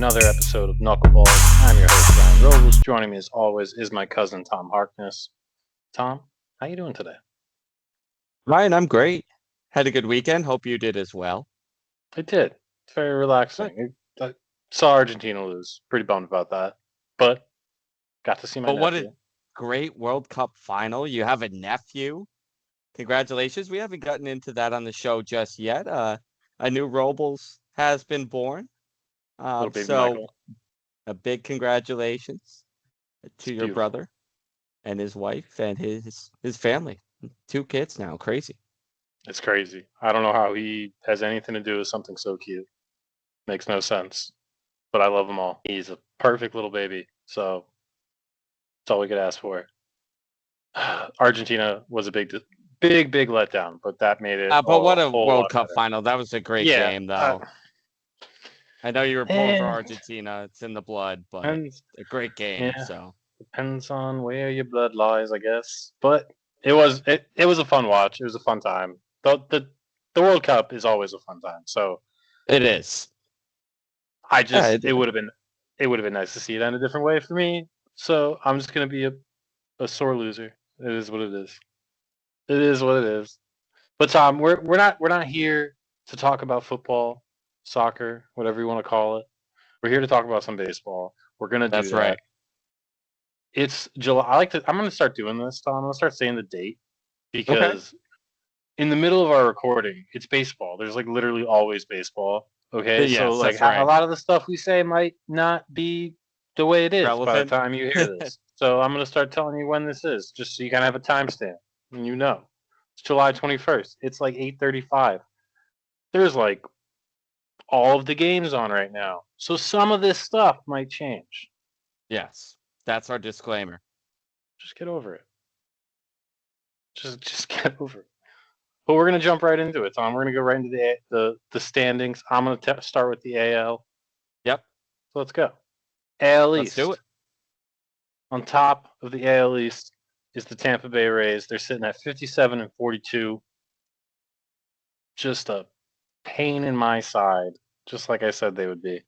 another episode of KnuckleBalls. I'm your host, Ryan Robles. Joining me as always is my cousin, Tom Harkness. Tom, how you doing today? Ryan, I'm great. Had a good weekend. Hope you did as well. I did. It's very Good. relaxing. I saw Argentina lose. Pretty bummed about that. But got to see my But what a nephew. great World Cup final. You have a nephew. Congratulations. We haven't gotten into that on the show just yet. A new Robles has been born. Little baby So Michael. a big congratulations to It's your beautiful. brother and his wife and his family. 2 kids now. Crazy. It's crazy. I don't know how he has anything to do with something so cute. Makes no sense. But I love him all. He's a perfect little baby. So that's all we could ask for. Argentina was a big letdown, but that made it But all what a a whole World lot Cup better. final. That was a great Yeah, game, though. I know you were pulling for eh, Argentina. It's in the blood, but depends. a great game. Yeah, So depends on where your blood lies, I guess. But it was a fun watch. It was a fun time. The World Cup is always a fun time. So it is. I Yeah, just it would have been nice to see it in a different way for me. So I'm just gonna be a sore loser. It is what it is. It is what it is. But Tom, we're not here to talk about football, soccer, whatever you want to call it. We're here to talk about some baseball. We're gonna do that's right. that. It's July. I'm gonna start doing this, Tom. I'm gonna start saying the date Okay. because in the middle of our recording, it's baseball. There's like literally always baseball. Okay, so Yes, like that's a right. lot of the stuff we say might not be the way it is by the Relevant. time you hear this. So I'm gonna start telling you when this is, just so you kind of have a timestamp and you know. It's July 21st. It's like 8:35. There's like all of the games on right now, so some of this stuff might change. Yes, that's our disclaimer. Just get over it. Just get over it. But we're gonna jump right into it, Tom. We're gonna go right into the standings. I'm gonna start with the AL. Yep, So let's go. AL let's do East. it. On top of the AL East is the Tampa Bay Rays. They're sitting at 57 and 42. Just a pain in my side, just like I said they would be.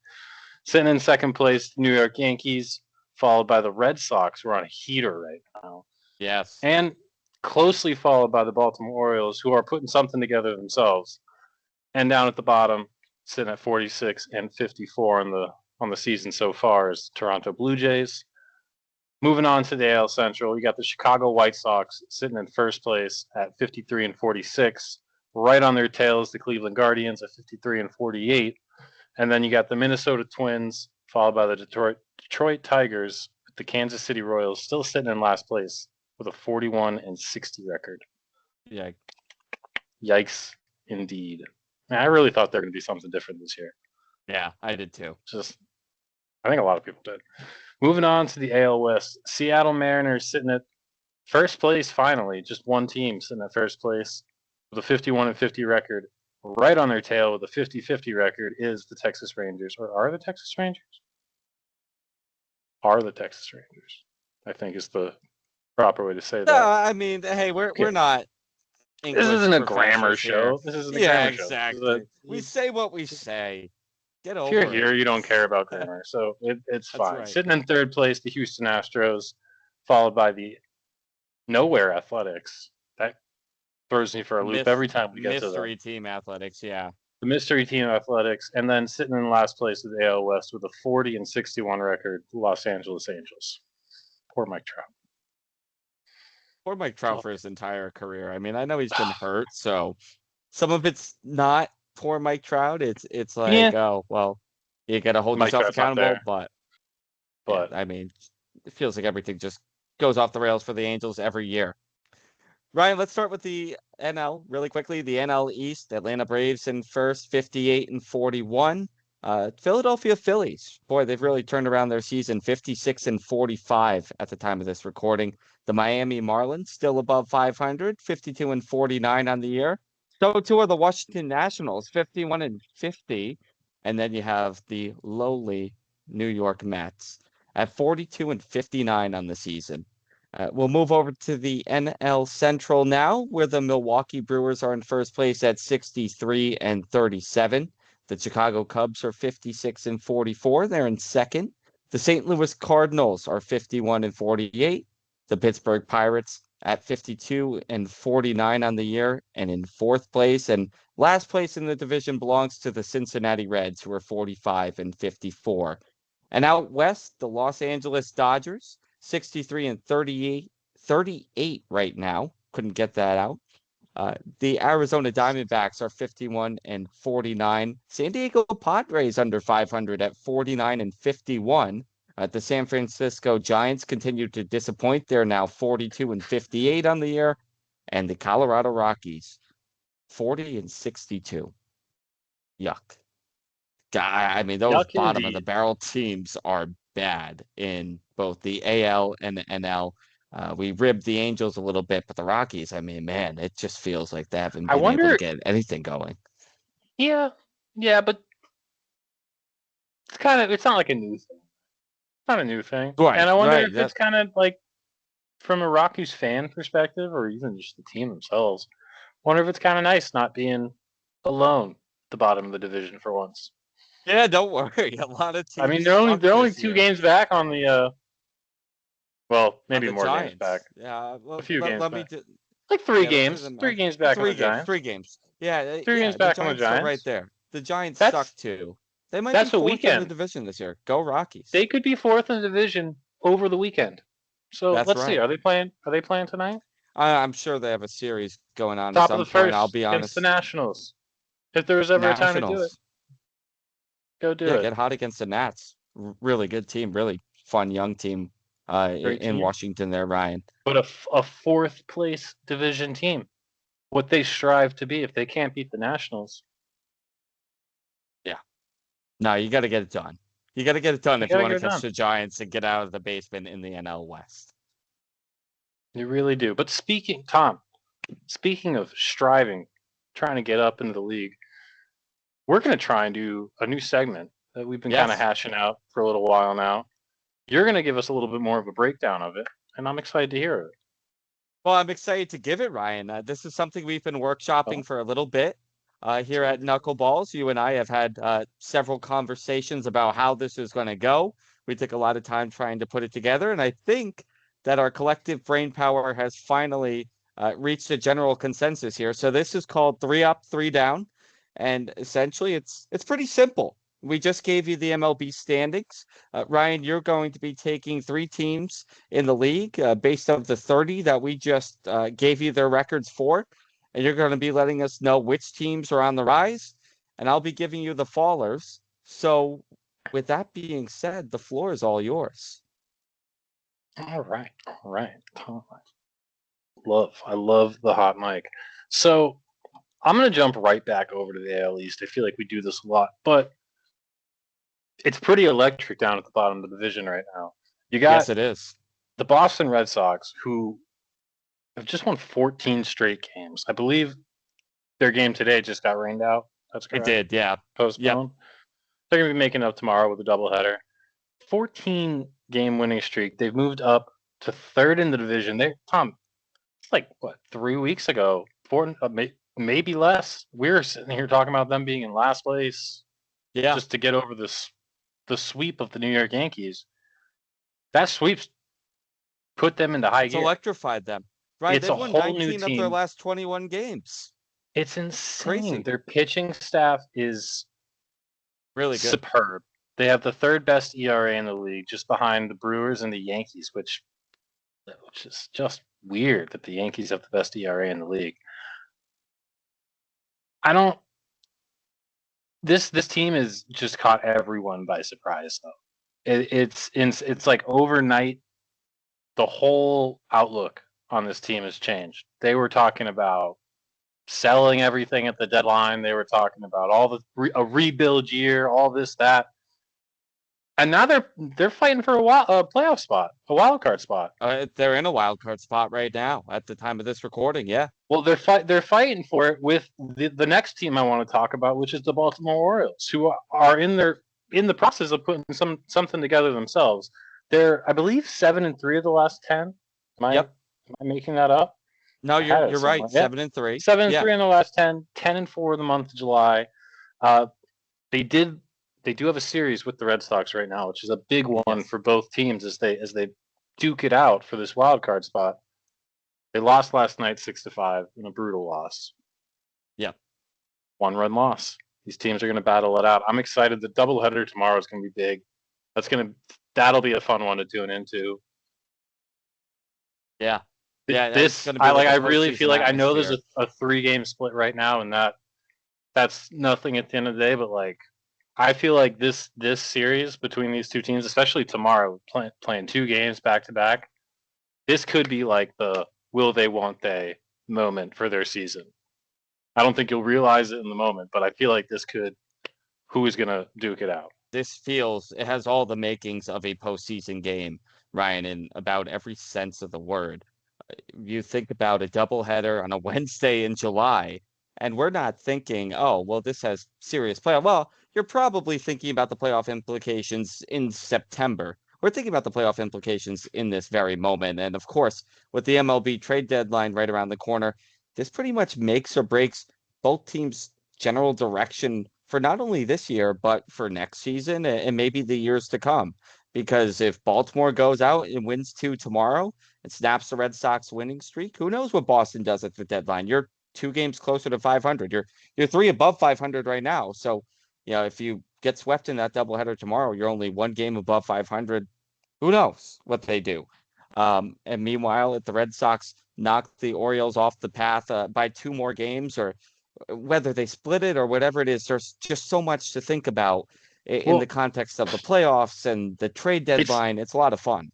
Sitting in second place, the New York Yankees, followed by the Red Sox, who are on a heater right now. Yes. And closely followed by the Baltimore Orioles, who are putting something together themselves. And down at the bottom, sitting at 46 and 54 on the season so far, is Toronto Blue Jays. Moving on to the AL Central, you got the Chicago White Sox sitting in first place at 53 and 46. Right on their tails, the Cleveland Guardians at 53 and 48. And then you got the Minnesota Twins, followed by the Detroit Tigers, with the Kansas City Royals still sitting in last place with a 41 and 60 record. Yeah. Yikes, indeed. Man, I really thought they were going to be something different this year. Yeah, I did too. I think a lot of people did. Moving on to the AL West, Seattle Mariners sitting at first place finally. Just one team sitting at first place with a 51 and 50 record. Right on their tail with a 50-50 record is the Texas Rangers. Or are the Texas Rangers? Are the Texas Rangers, I think is the proper way to say No, that. I mean, hey, we're not English This isn't a professors grammar here. show. This isn't a Yeah, grammar show. exactly. We say what we say. Get If you're over here, it. you don't care about grammar, so it's That's fine. right. Sitting in third place, the Houston Astros, followed by the Nowhere Athletics. That throws me for a loop every time we get to them. Mystery team athletics, yeah. The mystery team Athletics, and then sitting in last place of the AL West with a 40 and 61 record, Los Angeles Angels. Poor Mike Trout. Poor Mike Trout for his entire career. I mean, I know he's been hurt, so some of it's not poor Mike Trout. It's like, Yeah. oh, well, you got to hold Mike yourself Trout's not accountable, there. but I mean, it feels like everything just goes off the rails for the Angels every year. Ryan, let's start with the NL really quickly. The NL East, Atlanta Braves in first, 58 and 41. Philadelphia Phillies, boy, they've really turned around their season, 56 and 45 at the time of this recording. The Miami Marlins still above 500, 52 and 49 on the year. So too are the Washington Nationals, 51 and 50. And then you have the lowly New York Mets at 42 and 59 on the season. We'll move over to the NL Central now, where the Milwaukee Brewers are in first place at 63 and 37. The Chicago Cubs are 56-44. They're in second. The St. Louis Cardinals are 51-48. The Pittsburgh Pirates at 52-49 on the year and in fourth place. And last place in the division belongs to the Cincinnati Reds, who are 45-54. And out west, the Los Angeles Dodgers, 63-38 right now. Couldn't get that out. The Arizona Diamondbacks are 51-49. San Diego Padres under 500 at 49-51. The San Francisco Giants continue to disappoint. They're now 42-58 on the year. And the Colorado Rockies, 40-62. Yuck. I mean, those Yuck bottom of indeed. the barrel teams are bad in both the AL and the NL. We ribbed the Angels a little bit, but the Rockies, I mean, man, it just feels like they haven't I been able to wonder. get anything going. Yeah, but it's not like a new thing. It's not a new thing. Right, And I wonder right. if it's kind of like, from a Rockies fan perspective, or even just the team themselves, wonder if it's kind of nice not being alone at the bottom of the division for once. Yeah, don't worry. A lot of teams. I mean, they're only 2 year. games back on the. Well, maybe more Giants. games back. Yeah, well, A few games let back. Me like 3 yeah, games. 3 games back on the Giants. 3 games. Yeah, 3 games back on the Giants are Giants. right there. The Giants That's, suck too. They might that's be a fourth in the weekend. division this year. Go Rockies. They could be fourth in the division over the weekend. So let's see. Are they playing tonight? I'm sure they have a series going on. Top at some of the point, first I'll be honest. against the Nationals. If there was ever a time to do it, go do it. Yeah, get hot against the Nats. Really good team. Really fun young team in Washington there, Ryan. But a fourth place division team. What they strive to be if they can't beat the Nationals. Yeah. No, you got to get it done. You got to get it done if you want to catch the Giants and get out of the basement in the NL West. You really do. But speaking of striving, trying to get up into the league, we're going to try and do a new segment that we've been kind of hashing out for a little while now. You're going to give us a little bit more of a breakdown of it, and I'm excited to hear it. Well, I'm excited to give it, Ryan. This is something we've been workshopping for a little bit here at KnuckleBalls. You and I have had several conversations about how this is going to go. We took a lot of time trying to put it together, and I think that our collective brain power has finally reached a general consensus here. So this is called 3 Up, 3 Down, and essentially it's pretty simple. We just gave you the MLB standings. Ryan, you're going to be taking 3 teams in the league based on the 30 that we just gave you their records for. And you're going to be letting us know which teams are on the rise. And I'll be giving you the fallers. So with that being said, the floor is all yours. All right. I love the hot mic. So I'm going to jump right back over to the AL East. I feel like we do this a lot, but it's pretty electric down at the bottom of the division right now. Yes, it is. The Boston Red Sox, who have just won 14 straight games. I believe their game today just got rained out. That's correct. It did, yeah. Postponed. Yep. They're going to be making up tomorrow with a doubleheader. 14-game winning streak. They've moved up to 3rd in the division. Tom, it's like, 3 weeks ago? 4, maybe less. We were sitting here talking about them being in last place. Yeah. Just to get over the sweep of the New York Yankees. That sweep's put them into high gear. It's electrified them. Right, they've won 19 of their last 21 games. It's insane. Crazy. Their pitching staff is really good. Superb. They have the 3rd best ERA in the league, just behind the Brewers and the Yankees, which is just weird that the Yankees have the best ERA in the league. This team has just caught everyone by surprise, though. It's like overnight, the whole outlook on this team has changed. They were talking about selling everything at the deadline. They were talking about a rebuild year, all this, that. And now they're fighting for a playoff spot, a wild card spot. They're in a wild card spot right now at the time of this recording. Yeah. Well, they're fighting for it with the next team I want to talk about, which is the Baltimore Orioles, who are in the process of putting something together themselves. They're, I believe, 7-3 of the last 10. Am I making that up? No, you're right. 7-3. 7-3 in the last 10. 10-4 in the month of July. they do have a series with the Red Sox right now, which is a big one Yes. for both teams as they duke it out for this wild card spot. They lost last night 6-5 in a brutal loss. Yeah. 1-run loss. These teams are going to battle it out. I'm excited. The doubleheader tomorrow is going to be big. That'll be a fun one to tune into. Yeah. Yeah. It's This going to be like a I really feel postseason like I know there's atmosphere. a 3-game split right now, and that's nothing at the end of the day. But like I feel like this series between these two teams, especially tomorrow, playing 2 games back to back, this could be like the will they won't they moment for their season. I don't think you'll realize it in the moment, but I feel like this could who is going to duke it out. It has all the makings of a postseason game, Ryan, in about every sense of the word. You think about a doubleheader on a Wednesday in July, and we're not thinking, oh, well, this has serious playoff. Well, you're probably thinking about the playoff implications in September. We're thinking about the playoff implications in this very moment. And of course, with the MLB trade deadline right around the corner, this pretty much makes or breaks both teams' general direction for not only this year, but for next season and maybe the years to come. Because if Baltimore goes out and wins 2 tomorrow, and snaps the Red Sox winning streak. Who knows what Boston does at the deadline? You're 2 games closer to 500. You're 3 above 500 right now. So, if you get swept in that doubleheader tomorrow, you're only 1 game above 500. Who knows what they do? And meanwhile, if the Red Sox knock the Orioles off the path by 2 more games, or whether they split it or whatever it is, there's just so much to think about in the Well, context of the playoffs and the trade it's deadline. It's a lot of fun.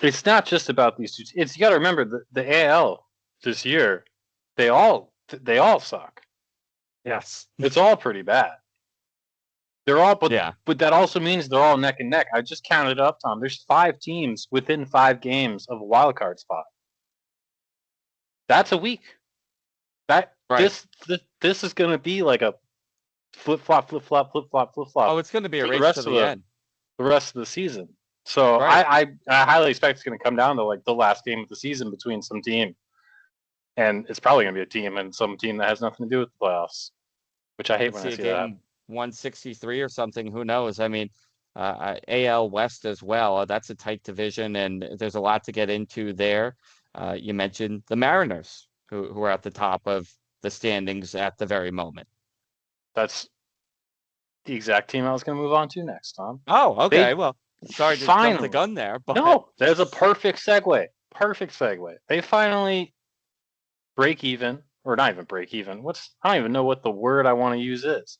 it's not just about these two. It's you got to remember the AL this year, they all suck. Yes. It's all pretty bad. They're all, Yeah. but that also means they're all neck and neck. I just counted up, Tom. There's 5 teams within 5 games of a wild card spot. That's a week. That Right. this is going to be like a flip flop, flip flop, flip flop, flip Oh, flop it's going to be a for the race to rest of the end. the rest of the season. So Right. I highly expect it's going to come down to like the last game of the season between some team, and it's probably going to be a team and some team that has nothing to do with the playoffs, which I hate Let's when I see a see that. game 163 or something. Who knows? I mean, AL West as well. That's a tight division, and there's a lot to get into there. You mentioned the Mariners, who are at the top of the standings at the very moment. That's the exact team I was going to move on to next, Tom. Oh, okay. They Well, sorry to jump the finally, gun there, but no, there's a perfect segue. Perfect segue. They finally break even, or not even break even. I don't even know what the word I want to use is.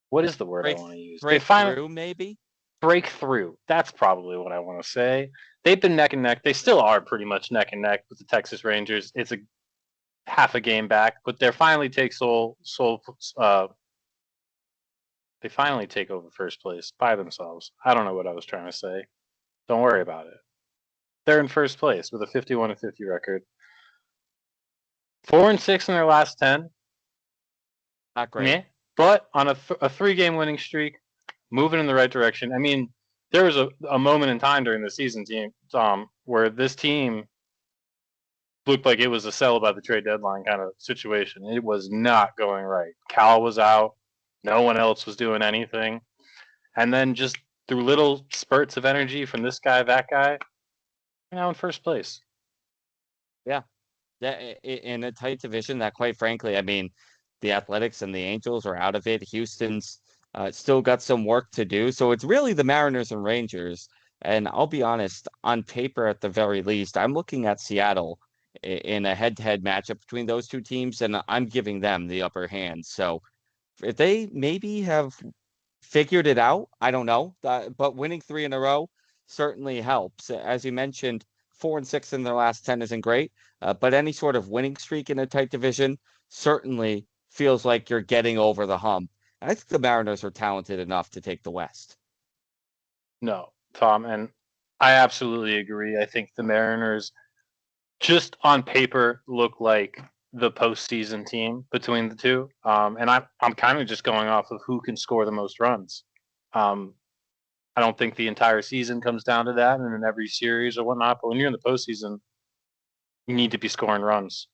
What is the word I break want to use? They break finally through maybe. break through. That's probably what I want to say. They've been neck and neck. They still are pretty much neck and neck with the Texas Rangers. It's a half a game back, but they finally take they finally take over first place by themselves. I don't know what I was trying to say. Don't worry about it. They're in first place with a 51-50 record. 4-6 in their last 10. Not great. Yeah, but on a 3-game winning streak, moving in the right direction. I mean, there was a moment in time during the season, Tom, where this team looked like it was a sell by the trade deadline kind of situation. It was not going right. Cal was out. No one else was doing anything. And then just through little spurts of energy from this guy, that guy, now in first place. Yeah. In a tight division that, quite frankly, I mean, the Athletics and the Angels are out of it. Houston's still got some work to do. So it's really the Mariners and Rangers. And I'll be honest, on paper, at the very least, I'm looking at Seattle in a head-to-head matchup between those two teams, and I'm giving them the upper hand. So if they maybe have figured it out, I don't know. But winning 3 in a row certainly helps. As you mentioned, 4-6 in their last 10 isn't great, but any sort of winning streak in a tight division certainly feels like you're getting over the hump. And I think the Mariners are talented enough to take the West. No, Tom, and I absolutely agree. I think the Mariners, just on paper, look like the postseason team between the two. And I'm kind of just going off of who can score the most runs. Um, I don't think the entire season comes down to that, and in every series or whatnot. But when you're in the postseason, you need to be scoring runs.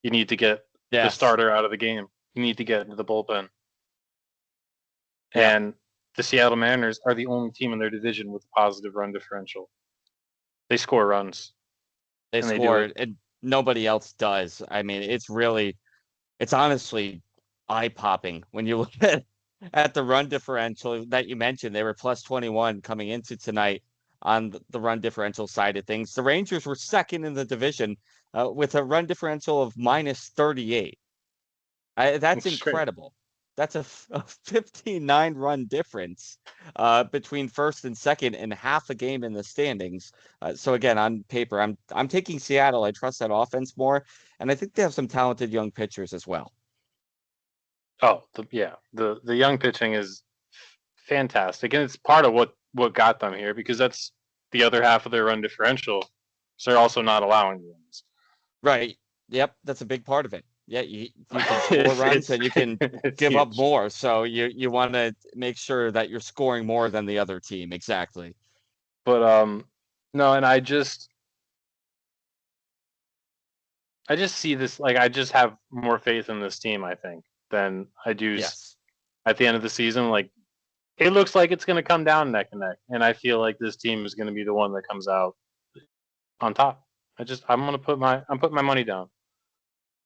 You need to get the Yes. starter out of the game. You need to get into the bullpen. Yeah. And the Seattle Mariners are the only team in their division with a positive run differential. They score runs, They and they do it. scored, and nobody else does. I mean, it's honestly eye-popping when you look at the run differential that you mentioned. They were plus 21 coming into tonight on the run differential side of things. The Rangers were second in the division with a run differential of minus 38. That's It's great. incredible. That's a 15-9 run difference between first and second and half a game in the standings. So again, on paper, I'm taking Seattle. I trust that offense more, and I think they have some talented young pitchers as well. Oh, the young pitching is fantastic, and it's part of what got them here because that's the other half of their run differential. So they're also not allowing runs. Right. Yep. That's a big part of it. Yeah. You can score runs and you can give up huge. more. So you want to make sure that you're scoring more than the other team. Exactly. But no, and I just see this, like, I just have more faith in this team, I think, than I do Yes. at the end of the season. Like, it looks like it's going to come down neck and neck, and I feel like this team is going to be the one that comes out on top. I'm putting my money down.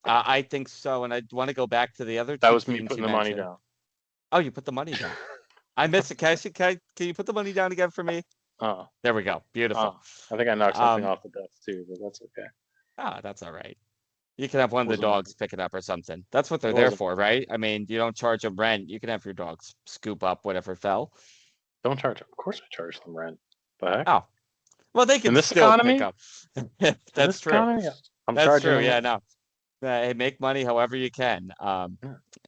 I think so. And I want to go back to the other That two was me teams putting you the money mentioned. down. Oh, you put the money down. I missed it. Can you put the money down again for me? Oh, There we go. Beautiful. I think I knocked something off the desk too, but that's okay. That's all right. You can have one of the Wasn't dogs pick it up or something. That's what they're It there wasn't. for, right? I mean, you don't charge them rent. You can have your dogs scoop up whatever fell. Don't charge. Of course, I charge them rent. The heck? Oh, well, they can In this still pick economy? up. In That's this true. economy, I'm That's charging true. them. Yeah, no. Hey, make money however you can. Yeah.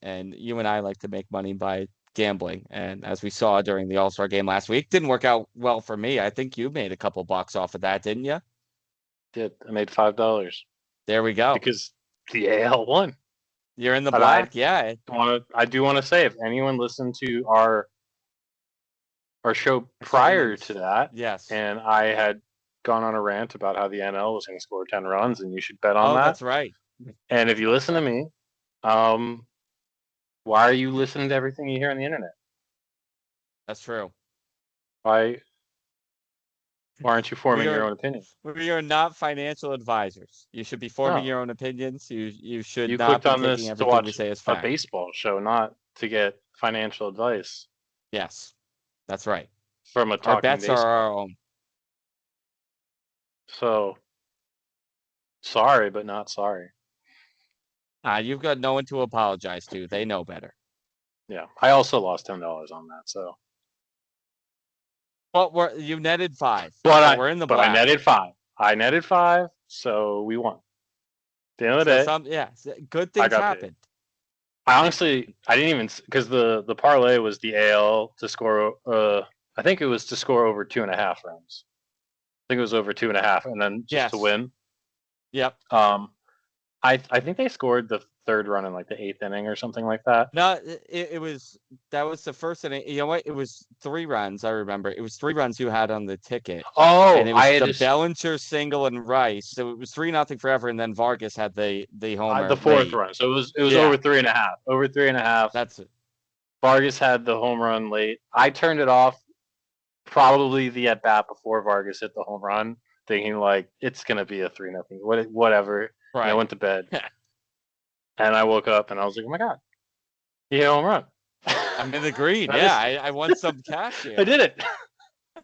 And you and I like to make money by gambling. And as we saw during the All-Star game last week, didn't work out well for me. I think you made a couple bucks off of that, didn't you? Did I made $5 There we go. because the AL won. You're in the But black, yeah. I do want to say, if anyone listened to our show prior to that, Yes. and I had gone on a rant about how the NL was going to score 10 runs and you should bet on Oh, that. that's right. And if you listen to me, why are you listening to everything you hear on the internet? That's true. Why aren't you forming your own opinion? We are not financial advisors. You should be forming your own opinions. You should You not clicked be on taking this to everything we watch say as a fact. baseball show, not to get financial advice. Yes, that's right. From a Our talking bets baseball. are our own. So, sorry, but not sorry. You've got no one to apologize to. They know better. Yeah, I also lost $10 on that. So, well, you netted 5, but we're in the black. I netted 5. I netted 5, so we won. At the end of the day, good things happened. I honestly, I didn't even, because the parlay was the AL to score. I think it was to score over 2.5 runs. I think it was over 2.5, and then just to win. Yep. I think they scored the 3rd run in like the 8th inning or something like that. No, that was the first inning. You know what? It was 3 runs. I remember it was 3 runs you had on the ticket. Oh, and it was the Bellinger single and Rice. So it was 3-0 forever, and then Vargas had the homer. The 4th run. So it was over 3.5. Over 3.5. That's it. Vargas had the home run late. I turned it off probably the at bat before Vargas hit the home run, thinking like it's gonna be a 3-0. Whatever. Right. And I went to bed. And I woke up and I was like, oh my God, he hit a home run. I'm in the green. Yeah, I won some cash here. I did it. I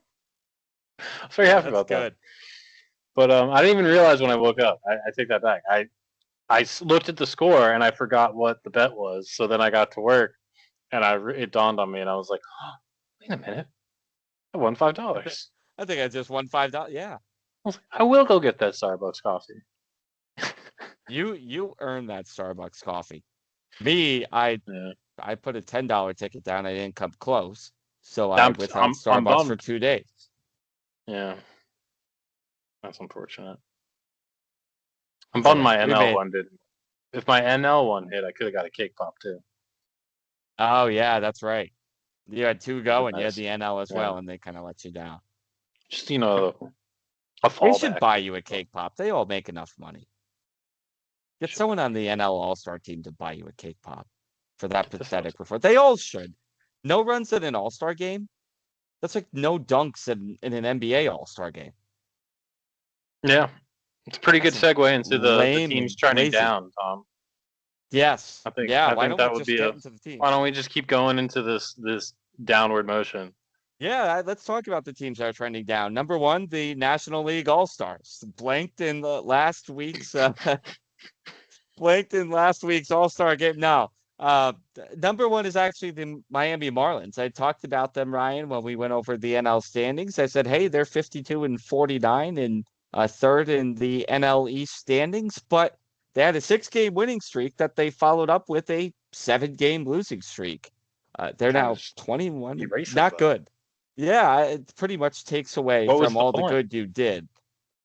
was very happy about that. But I didn't even realize when I woke up. I take that back. I looked at the score and I forgot what the bet was. So then I got to work and it dawned on me and I was like, oh, wait a minute. I won $5. I think I just won $5. Yeah. I was like, I will go get that Starbucks coffee. You earned that Starbucks coffee. Me, I put a $10 ticket down. I didn't come close, so I without Starbucks for 2 days. Yeah, that's unfortunate. I'm bummed my NL one didn't. If my NL one hit, I could have got a cake pop too. Oh yeah, that's right. You had 2 going. You had the NL as well, and they kind of let you down. Just a fallback. They should buy you a cake pop. They all make enough money. Get someone on the NL All-Star team to buy you a cake pop for that pathetic performance. They all should. No runs in an All-Star game? That's like no dunks in an NBA All-Star game. Yeah. It's a pretty good That's segue into the lame teams and trending lazy. down, Tom. Yes. I think Yeah. I Why think don't we that would just be get a into the why teams? don't we just keep going into this downward motion? Yeah, let's talk about the teams that are trending down. Number one, the National League All-Stars blanked in last week's All-Star game. No, number one is actually the Miami Marlins. I talked about them, Ryan, when we went over the NL standings. I said, hey, they're 52-49 and third in the NL East standings, but they had a 6-game winning streak that they followed up with a 7-game losing streak. They're Kind now of 21. erases Not them. good. Yeah, it pretty much takes away What was from the all the point? good you did.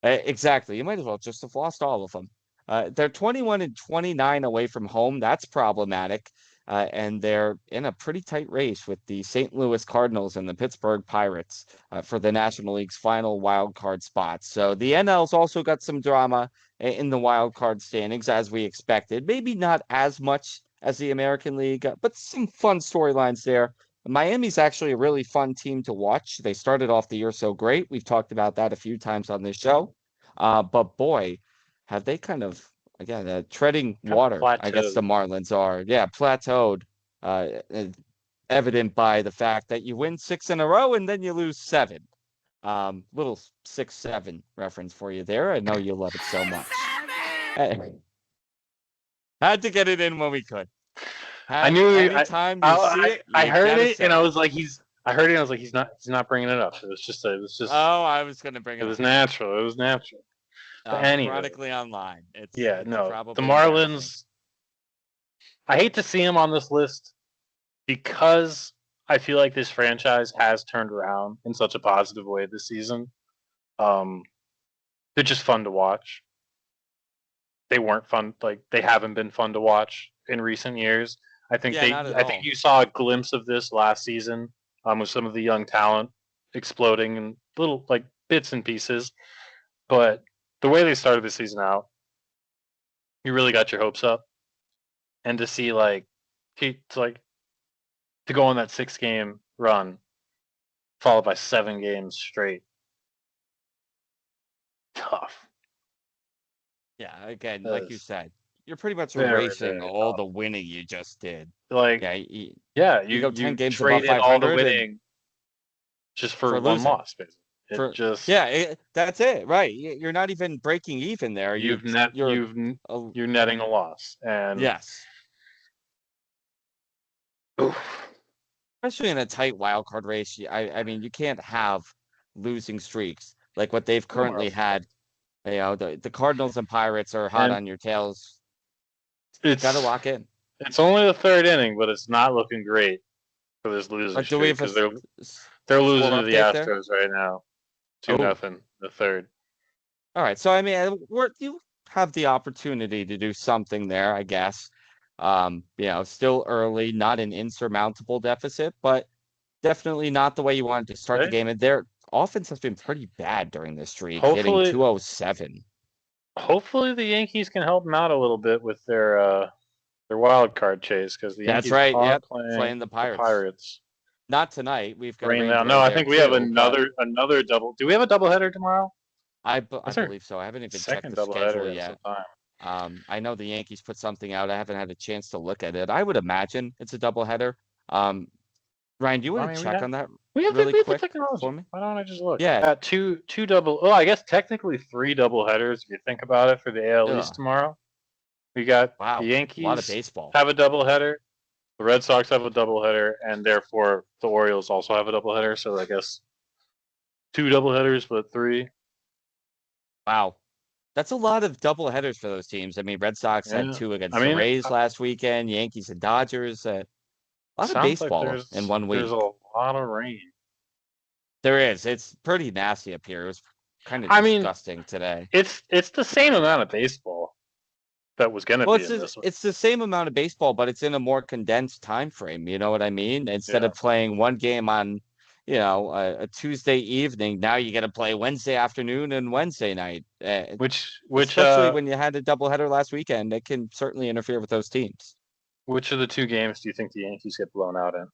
Exactly. You might as well just have lost all of them. They're 21-29 away from home. That's problematic. And they're in a pretty tight race with the St. Louis Cardinals and the Pittsburgh Pirates for the National League's final wild card spots. So the NL's also got some drama in the wild card standings, as we expected. Maybe not as much as the American League, but some fun storylines there. Miami's actually a really fun team to watch. They started off the year so great. We've talked about that a few times on this show. But boy, have they kind of, again, treading Kind of water, I guess the plateaued. Marlins are. Yeah, plateaued. Evident by the fact that you win 6 in a row and then you lose 7. Little 6-7 reference for you there. I know you love it so much. Had to get it in when we could. I knew Anytime you see it, I you heard gotta it and say I it. was like I heard it and I was like he's not bringing it up. It was just Oh, I was gonna bring it it was up. natural. It was natural. But I'm anyway, chronically online. yeah, It's no. The probably embarrassing. Marlins, I hate to see him on this list because I feel like this franchise has turned around in such a positive way this season. Um, they're just fun to watch. They weren't fun, like they haven't been fun to watch in recent years. Yeah, not at I think all. you saw a glimpse of this last season, with some of the young talent exploding in little like bits and pieces. But the way they started the season out, you really got your hopes up, and to see to go on that 6 game run followed by 7 games straight, tough. Yeah, again, That like you is said, you're pretty much very erasing very all tough. the winning you just did. Like Yeah, yeah, you go 10 you games above traded all the 500 and winning just for for one losing. loss, basically. It just Yeah, that's it, right? You're not even breaking even there. You're uh, you're netting a loss, and yes, oof, especially in a tight wild card race. I mean, you can't have losing streaks like what they've the currently Marlins had. You know, the Cardinals and Pirates are hot and on your tails. Got to it's lock in. it's only the third inning, but it's not looking great for this Or losing do we streak have a because they're score losing to the update there? Astros right now, two Oh, nothing the third. all right. So I mean, you have the opportunity to do something there, I guess. Still early, not an insurmountable deficit, but definitely not the way you wanted to start the Right? game. And their offense has been pretty bad during this streak, hitting Hopefully, 207. hopefully the Yankees can help them out a little bit with their wild card chase because the That's Yankees right. are Yep. playing Playing the the Pirates. Pirates. Not tonight. We've got a Rain rain down. No, delay I there think we have too, but another double. Do we have a doubleheader tomorrow? I That's our believe so. I haven't even checked second the schedule doubleheader in some yet. time. I know the Yankees put something out. I haven't had a chance to look at it. I would imagine it's a doubleheader. Um, Ryan, do you I want to mean, check on that we really have the quick technology. for me? Why don't I just look? Yeah. Two double. Oh, I guess technically three doubleheaders if you think about it for the AL East Ugh. tomorrow. We got the Wow. A lot of Yankees baseball. have a doubleheader. The Red Sox have a doubleheader, and therefore the Orioles also have a doubleheader. So I guess two doubleheaders, but three. Wow. That's a lot of double headers for those teams. I mean, Red Sox had Yeah, 2 I against the mean, Rays last weekend, Yankees and Dodgers. A lot of sounds like baseball in one there's a week. lot of rain. There is. It's pretty nasty up here. It was kind of I mean, disgusting today. it's the same amount of baseball that was gonna Well, be in this one. it's the same amount of baseball, but it's in a more condensed time frame. You know what I mean? Instead Yeah, of playing one game on, a Tuesday evening, now you got to play Wednesday afternoon and Wednesday night. which Especially when you had a doubleheader last weekend, it can certainly interfere with those teams. which of the two games do you think the Yankees get blown out in?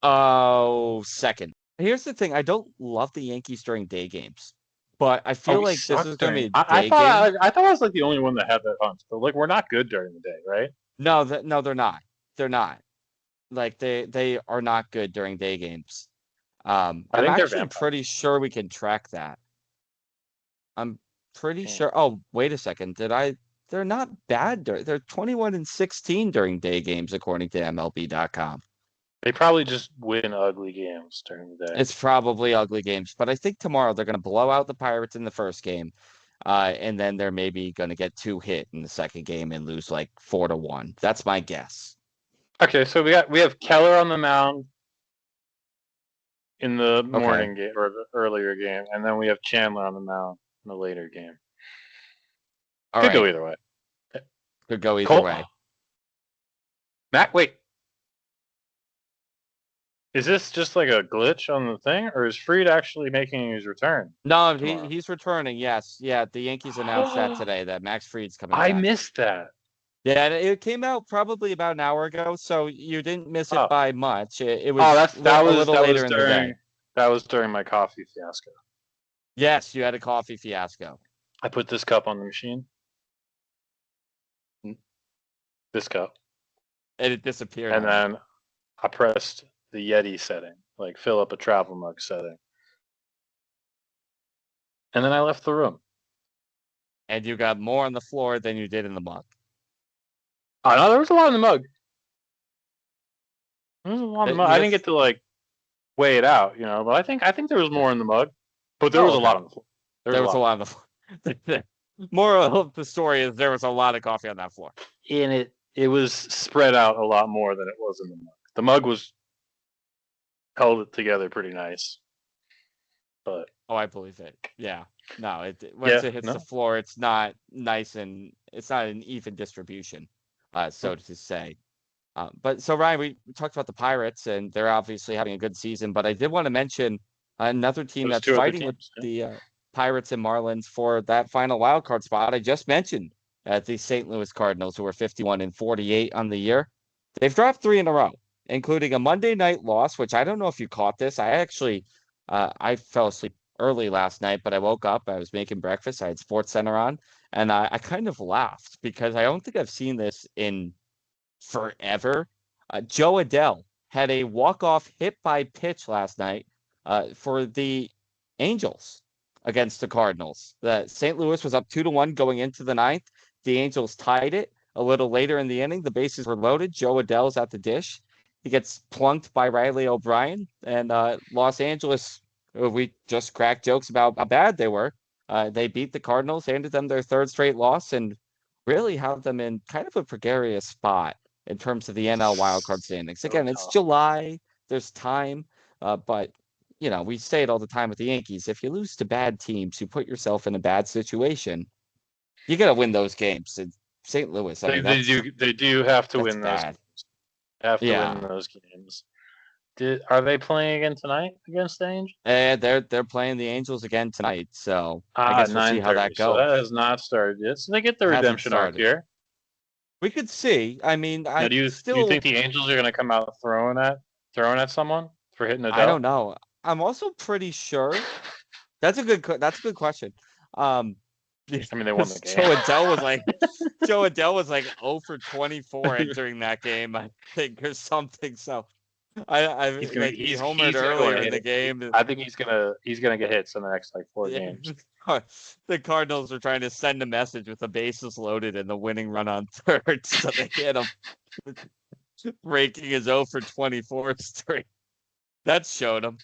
Oh, second. Here's the thing. I don't love the Yankees during day games, but I Oh, feel we like this suck is going to be during. a day game. I thought I was like the only one that had that hunch, but like we're not good during the day, right? No, they're not. They're not. Like they are not good during day games. I I'm think they're actually vampires. pretty sure we can track that. I'm pretty Can't. sure. Oh, wait a second. They're not bad. They're 21-16 during day games, according to MLB.com. They probably just win ugly games during the day. It's probably ugly games, but I think tomorrow they're going to blow out the Pirates in the first game, and then they're maybe going to get 2 hit in the second game and lose like 4-1. That's my guess. Okay, so we have Keller on the mound in the Okay. morning game or the earlier game, and then we have Chandler on the mound in the later game. All Could go right. either way. Could go either Cole, way. Matt, wait. Is this just like a glitch on the thing, or is Fried actually making his return No, tomorrow? he's returning. Yes, yeah. The Yankees announced that today that Max Fried's coming I back. missed that. Yeah, it came out probably about an hour ago, so you didn't miss it Oh, by much. It oh, was a little that was later in the day. during my coffee fiasco. Yes, you had a coffee fiasco. I put this cup on the machine. This cup. And it disappeared. And then I pressed the Yeti setting, like fill up a travel mug setting. And then I left the room. And you got more on the floor than you did in the mug. Oh no, there was a lot in the mug. There was a lot in the mug. I didn't get to like weigh it out, but I think there was more in the mug. But there was a lot on the floor. There was a lot on the floor. Moral of the story is there was a lot of coffee on that floor. And it was spread out a lot more than it was in the mug. The mug was held it together pretty nice. But I believe it. Yeah. No, once it hits the floor, it's not nice and it's not an even distribution, so to say. But so Ryan, we talked about the Pirates and they're obviously having a good season, but I did want to mention another team that's fighting with the Pirates and Marlins for that final wild card spot. I just mentioned the St. Louis Cardinals, who are 51-48 on the year. They've dropped 3 in a row, including a Monday night loss, which I don't know if you caught this. I actually I fell asleep early last night, but I woke up. I was making breakfast. I had Sports Center on, and I kind of laughed because I don't think I've seen this in forever. Joe Adele had a walk-off hit by pitch last night for the Angels against the Cardinals. The St. Louis was up 2-1 going into the ninth. The Angels tied it a little later in the inning. The bases were loaded. Joe Adele's at the dish. He gets plunked by Riley O'Brien, and Los Angeles, we just cracked jokes about how bad they were. They beat the Cardinals, handed them their third straight loss, and really have them in kind of a precarious spot in terms of the NL wildcard standings. Again, it's July. There's time, but we say it all the time with the Yankees. If you lose to bad teams, you put yourself in a bad situation. You got to win those games. And St. Louis, I mean, they do have to win those games. Have to win those games. Are they playing again tonight against the Angels? They're playing the Angels again tonight. So I guess we'll see how that goes. So that has not started yet. So they get the redemption arc here. We could see. I mean, do you think the Angels are going to come out throwing at someone for hitting Adele? I don't know. I'm also pretty sure. That's a good question. I mean, they won the game. Joe Adele was like 0 for 24 entering that game, I think, or something. So he homered earlier in the game. I think he's gonna get hits in the next 4 games. The Cardinals are trying to send a message with the bases loaded and the winning run on third, so they hit him, breaking his 0 for 24 streak. That showed him.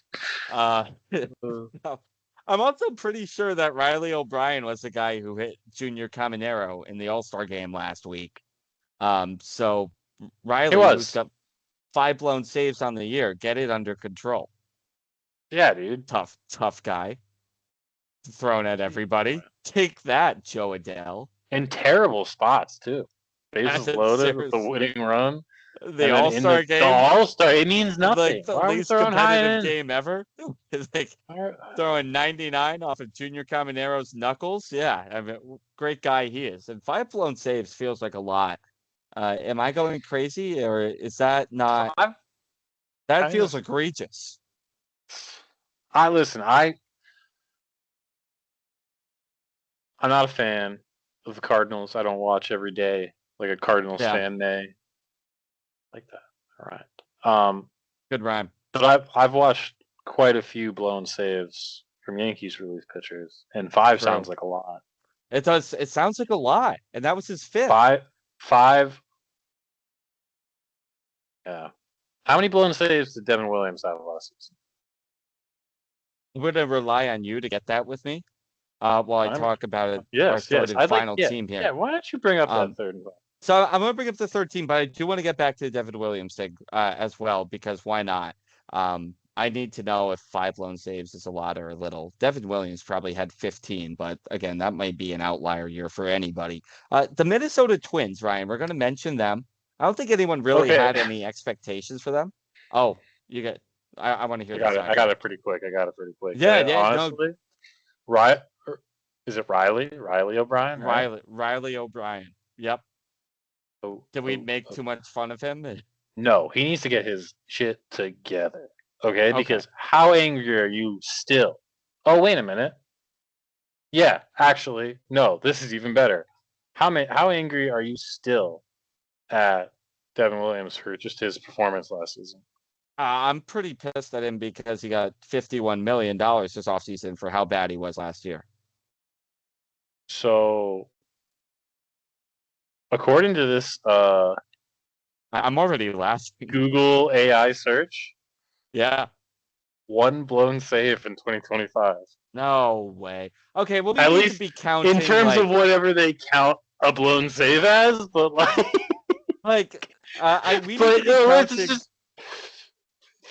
I'm also pretty sure that Riley O'Brien was the guy who hit Junior Caminero in the All-Star game last week. So Riley, who's got 5 blown saves on the year, get it under control. Yeah, dude. Tough guy. Thrown at everybody. Take that, Joe Adele. In terrible spots, too. Bases loaded with the winning run. The All-Star game. The All-Star, it means nothing. Like the least competitive game ever. It's like throwing 99 off of Junior Caminero's knuckles. Yeah, I mean, great guy he is. And 5 blown saves feels like a lot. Am I going crazy, or is that not? That feels egregious. I'm not a fan of the Cardinals. I don't watch every day like a Cardinals fan may. Like that. All right. Good rhyme. But I've watched quite a few blown saves from Yankees relief pitchers, and five sounds like a lot. It does. It sounds like a lot, and that was his fifth. Five. Yeah. How many blown saves did Devin Williams have last season? I'm going to rely on you to get that with me while I talk about it. Yes, third and final team here. Yeah, why don't you bring up that third and final? So I'm going to bring up the third team, but I do want to get back to the Devin Williams thing as well, because why not? I need to know if 5 blown saves is a lot or a little. Devin Williams probably had 15, but again, that might be an outlier year for anybody. The Minnesota Twins, Ryan, we're going to mention them. I don't think anyone really had any expectations for them. Oh, you get. I want to hear that. I got it pretty quick. Yeah, honestly, right? Is it Riley? Riley O'Brien? Right? Riley O'Brien. Yep. Did we make too much fun of him? No, he needs to get his shit together. Okay, because how angry are you still? Oh, wait a minute. Yeah, actually, no, this is even better. How angry are you still at Devin Williams for just his performance last season? I'm pretty pissed at him because he got $51 million this offseason for how bad he was last year. So, according to this, I'm already laughing. Google AI search. Yeah. 1 blown save in 2025. No way. Okay, well, we at need least to be counting in terms of whatever they count a blown save as, but let's just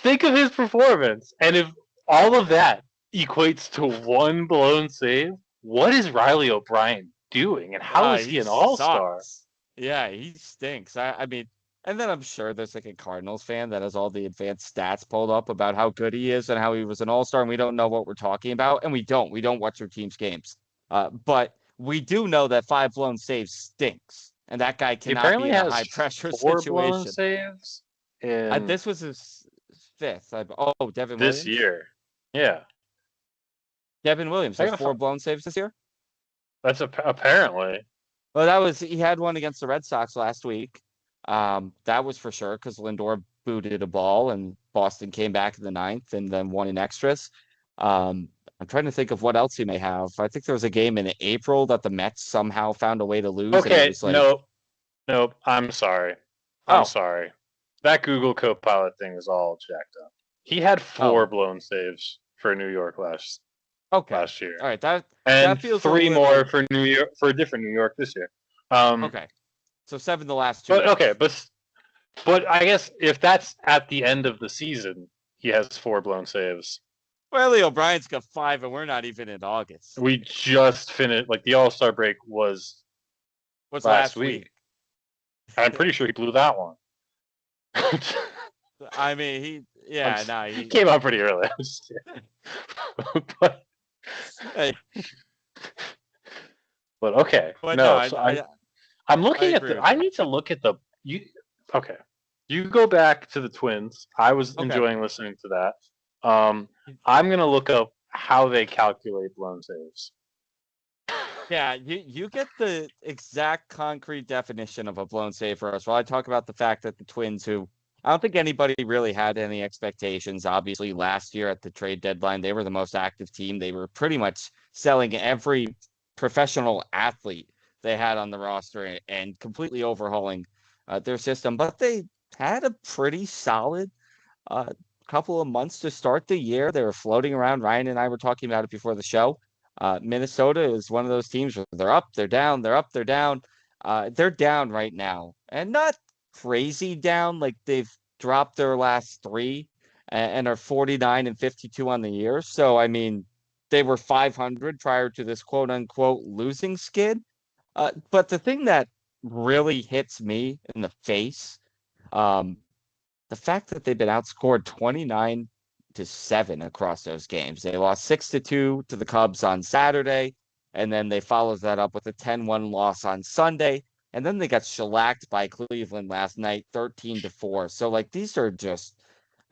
think of his performance, and if all of that equates to 1 blown save, what is Riley O'Brien doing, and how is he an all-star? Yeah, he stinks. I mean, and then I'm sure there's like a Cardinals fan that has all the advanced stats pulled up about how good he is and how he was an all-star, and we don't know what we're talking about, and we don't watch your team's games. But we do know that 5 blown saves stinks, and that guy cannot be in a high-pressure situation. 4 blown saves. This was his 5th. Devin Williams? This year. Yeah. Devin Williams has 4 blown saves this year? That's apparently. Well, he had one against the Red Sox last week. That was for sure because Lindor booted a ball and Boston came back in the 9th and then won in extras. I'm trying to think of what else he may have. I think there was a game in April that the Mets somehow found a way to lose. Okay, nope. I'm sorry. I'm sorry. That Google Copilot thing is all jacked up. He had 4 blown saves for New York last year. All right, that feels 3 more for New York, for a different New York this year. Okay. So 7 the last 2. But I guess if that's at the end of the season, he has 4 blown saves. Riley O'Brien's got 5, and we're not even in August. We just finished, the All-Star break was last week. I'm pretty sure he blew that one. I mean, he came out pretty early. But okay. I'm looking at I need to look at okay. You go back to the Twins. I was enjoying listening to that. I'm going to look up how they calculate blown saves. Yeah, you get the exact concrete definition of a blown save for us. While I talk about the fact that the Twins, who I don't think anybody really had any expectations, obviously last year at the trade deadline, they were the most active team. They were pretty much selling every professional athlete they had on the roster and completely overhauling their system. But they had a pretty solid couple of months to start the year. They were floating around. Ryan and I were talking about it before the show. Minnesota is one of those teams where they're up, they're down, they're up, they're down. They're down right now, and not crazy down. Like they've dropped their last 3 and are 49 and 52 on the year. So, I mean, they were 500 prior to this quote unquote losing skid. But the thing that really hits me in the face, the fact that they've been outscored 29-7 across those games. They lost 6-2 to the Cubs on Saturday, and then they followed that up with a 10-1 loss on Sunday, and then they got shellacked by Cleveland last night, 13-4. So, these are just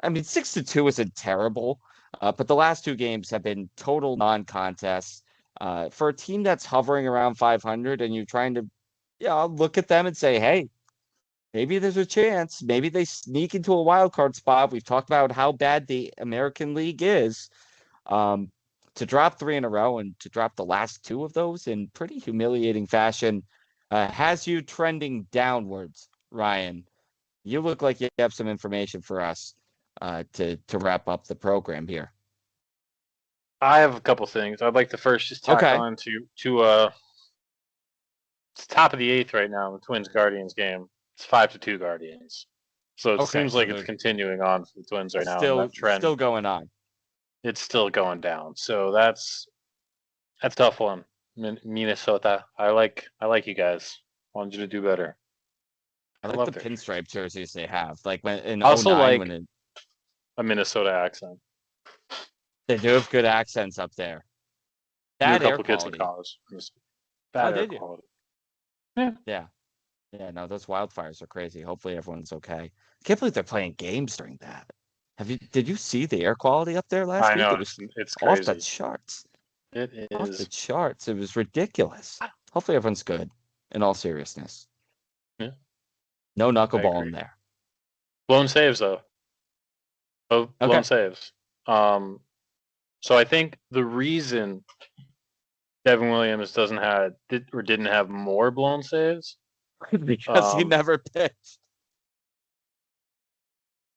I mean, 6-2 isn't terrible, but the last 2 games have been total non-contests. For a team that's hovering around 500, and you're trying to, look at them and say, hey, maybe there's a chance. Maybe they sneak into a wild card spot. We've talked about how bad the American League is. To drop 3 in a row and to drop the last 2 of those in pretty humiliating fashion has you trending downwards, Ryan. You look like you have some information for us to wrap up the program here. I have a couple things. I'd like to first just tack on to it's top of the 8th right now, the Twins Guardians game. It's 5-2 Guardians. So it seems like it's continuing on for the Twins right now. Still, that trend, still going on. It's still going down. So that's a tough one. Minnesota. I like you guys. Wanted you to do better. I like the pinstripe jerseys they have. Like when in also 09, like when a Minnesota accent. They do have good accents up there. Bad air quality. Kids in college. Bad air quality. Yeah. No, those wildfires are crazy. Hopefully everyone's okay. I can't believe they're playing games during that. Did you see the air quality up there last week? I know, it's crazy. Off the charts. It is off the charts. It was ridiculous. Hopefully everyone's good. In all seriousness. Yeah. No knuckleball in there. Blown saves though. Oh, blown saves. So I think the reason Devin Williams didn't have more blown saves because he never pitched.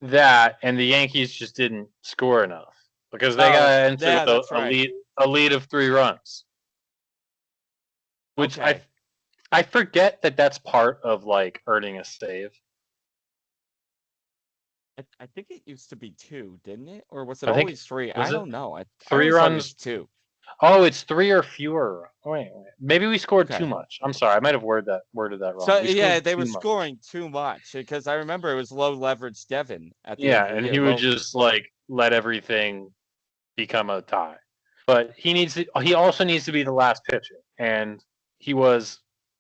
That and the Yankees just didn't score enough because they got into a lead of 3 runs, which I forget that's part of like earning a save. I think it used to be 2, didn't it? Or was it always 3? I don't know. 3 runs, 2. Oh, it's 3 or fewer. Wait. Maybe we scored too much. I'm sorry. I might have worded that wrong. So they were scoring too much because I remember it was low leverage Devin at the end. And he would just like let everything become a tie. But he also needs to be the last pitcher, and he was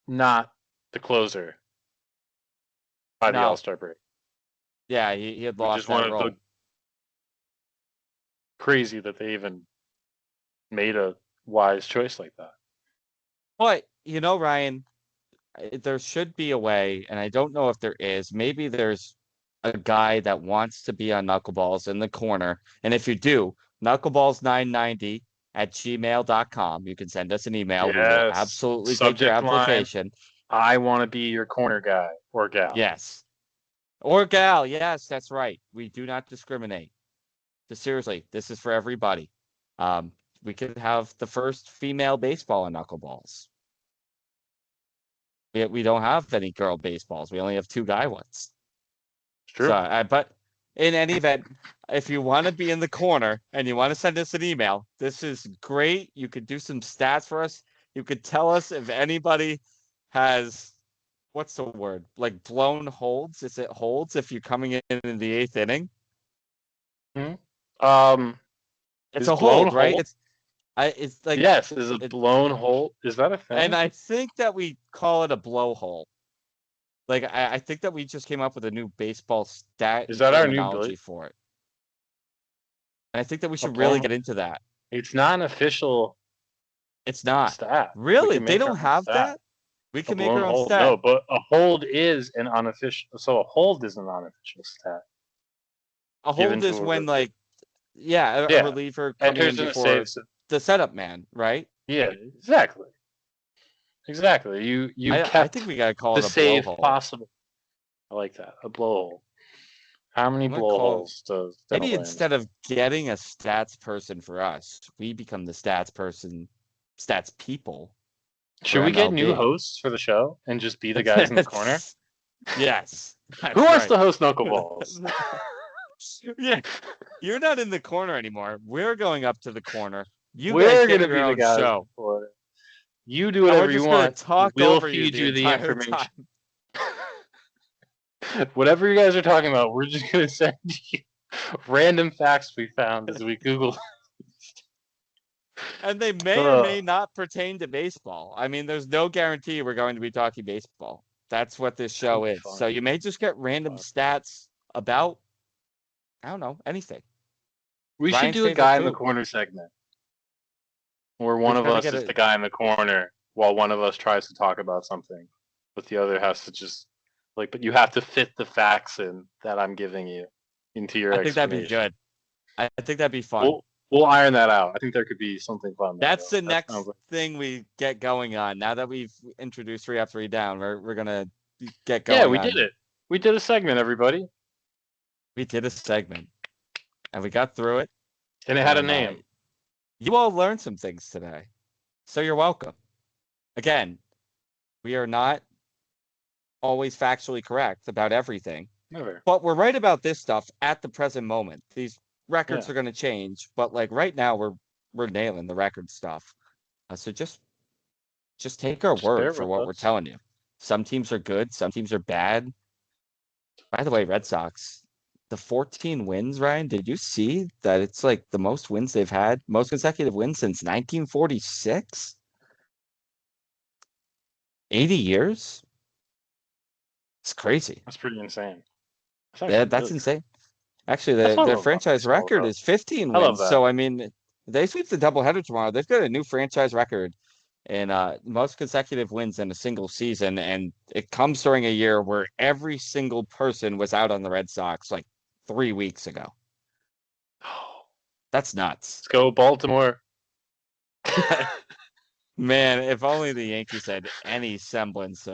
not the closer by the All-Star break. Yeah, he had lost that role. Crazy that they even made a wise choice like that. But, Ryan, there should be a way, and I don't know if there is. Maybe there's a guy that wants to be on KnuckleBalls in the corner. And if you do, knuckleballs990@gmail.com. You can send us an email. Yes. We will absolutely take your application. I want to be your corner guy or gal. Yes. Or gal. Yes, that's right. We do not discriminate. So seriously, this is for everybody. We could have the first female baseball in KnuckleBalls. We don't have any girl baseballs. We only have 2 guy ones. It's true. So, but in any event, if you want to be in the corner and you want to send us an email, this is great. You could do some stats for us. You could tell us if anybody has, what's the word? Like blown holds? Is it holds if you're coming in the 8th inning? It's a hold, right? It's like yes, is a blown hole. Is that a thing? And I think that we call it a blowhole. Like I think that we just came up with a new baseball stat. Is that our new terminology for it? And I think that we should really get into that. It's not an official. It's not stat. Really. They don't have that. We can make our own stat. No, but a hold is an unofficial. So a hold is an unofficial stat. A hold is when a reliever enters in before the setup man, right? Yeah, exactly. You I think we gotta call it a save blowhole. Possible. I like that. A blowhole. How many blowholes does maybe instead of getting a stats person for us, we become the stats person, stats people. Should we get new hosts for the show and just be the guys in the corner? Yes. Who wants to host KnuckleBalls? Yeah, you're not in the corner anymore. We're going up to the corner. We're going to be the guys show. For it. You do whatever you want. We'll feed you the information. Whatever you guys are talking about, we're just going to send you random facts we found as we Google. And they may or may not pertain to baseball. I mean, there's no guarantee we're going to be talking baseball. That's what this show is. So you may just get random stats about I don't know, anything. We should Ryan's do a favorite guy in the food. corner segment where We one of gotta us get is a the guy in the corner while one of us tries to talk about something, but the other has to just like. But you have to fit the facts in that I'm giving you into your I think that'd be explanation. good. I think that'd be fun. We'll iron that out. I think there could be something fun there. That's the That next sounds like thing we get going on. Now that we've introduced 3 Up, 3 Down, we're gonna get yeah, going we on. did it. We did a segment, everybody, We did a segment, and we got through it. and it had a name. You all learned some things today, so you're welcome. Again, we are not always factually correct about everything, Never. but we're right about this stuff at the present moment. These records Yeah. are going to change, but like right now, we're nailing the record stuff. So just take our Just bear word for with what we're us. telling you. Some teams are good, some teams are bad. By the way, Red Sox, the 14 wins, Ryan, did you see that it's like the most wins they've had, most consecutive wins since 1946? 80 years? It's crazy. That's pretty insane. That's actually That's really insane. crazy. Actually, That's what I their love about franchise baseball, record though. is 15 I love wins. that. So, I mean, they sweep the doubleheader tomorrow. They've got a new franchise record in most consecutive wins in a single season. And it comes during a year where every single person was out on the Red Sox like 3 weeks ago. That's nuts. Let's go, Baltimore. Man, if only the Yankees had any semblance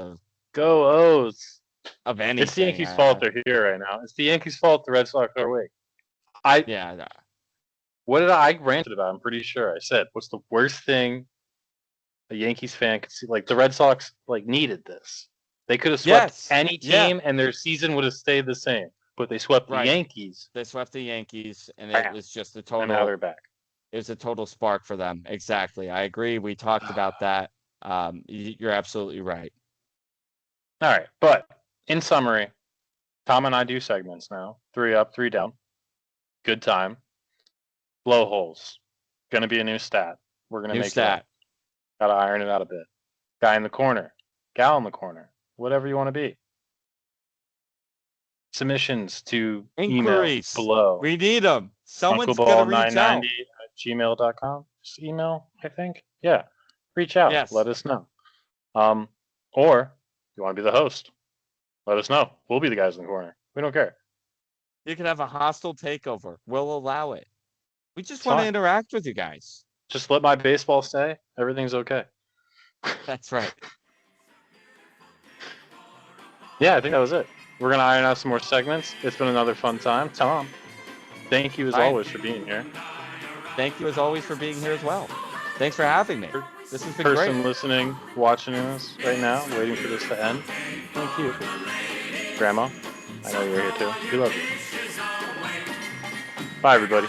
Go O's. of anything. It's the Yankees' fault they're here right now. It's the Yankees' fault the Red Sox are awake. Yeah. What did I ranted about? I'm pretty sure I said, what's the worst thing a Yankees fan could see? Like the Red Sox like needed this. They could have swept any team and their season would have stayed the same. But they swept the Yankees. They swept the Yankees, and it was just a total. And now they're back. It was a total spark for them. Exactly. I agree. We talked about that. You're absolutely right. All right. But in summary, Tom and I do segments now. 3 up, 3 down. Good time. Blowholes. Going to be a new stat. We're going to make stat. Got to iron it out a bit. Guy in the corner. Gal in the corner. Whatever you want to be. Submissions to inquiries below. We need them. Someone's going to reach out. KnuckleBall990@gmail.com. Just email, I think. Yeah. Reach out. Yes. Let us know. Or if you want to be the host, let us know. We'll be the guys in the corner. We don't care. You can have a hostile takeover. We'll allow it. We just want to interact with you guys. Just let my baseball stay. Everything's okay. That's right. Yeah, I think that was it. We're going to iron out some more segments. It's been another fun time. Tom, thank you as always for being here. Thank you as always for being here as well. Thanks for having me. This has been great. Person listening, watching us right now, waiting for this to end. Thank you. Grandma, I know you're here too. We love you. Bye, everybody.